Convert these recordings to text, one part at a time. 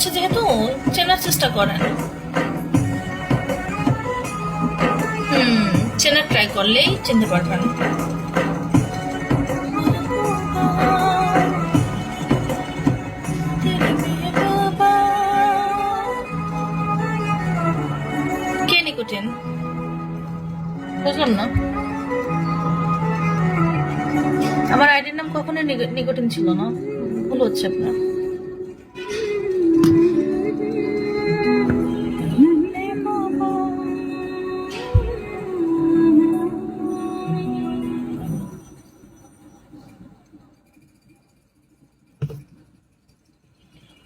হচ্ছে যেহেতু চেনার চেষ্টা করেন। চেনার ট্রাই করলেই চিনতে পারবেন। কে নিকোটিন? বুঝলাম না। আমার আইডির নাম কখনো নিকোটিন ছিল না, ভুল হচ্ছে আপনার।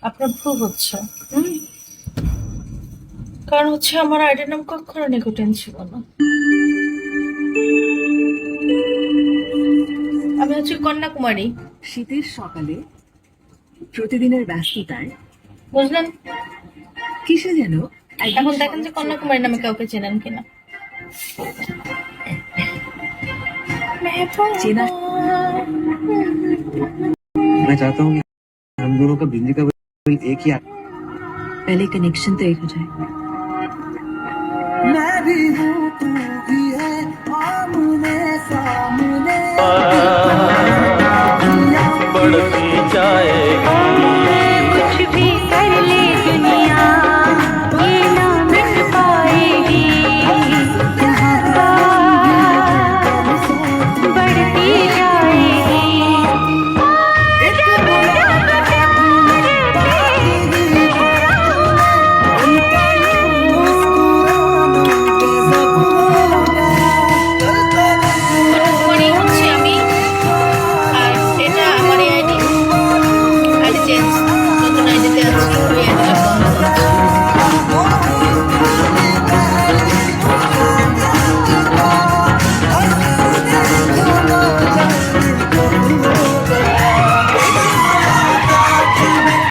আপনার ভুল হচ্ছে। কারণ হচ্ছে আমার আইডির নাম কখনো নিকোটিন ছিল না। আমি হচ্ছে কন্যাকুমারী। শীতের সকালে প্রতিদিনের ব্যস্ততায় বুঝলেন? কিসে যেন এখন দেখেন যে কন্যাকুমারী নামে কাউকে চেনেন কিনা। চেনা मैं चाहता हूँ हम दोनों का बिजली का बिल एक ही पहले कनेक्शन तो एक हो जाए। मैं भी हूँ तू भी है आमने सामने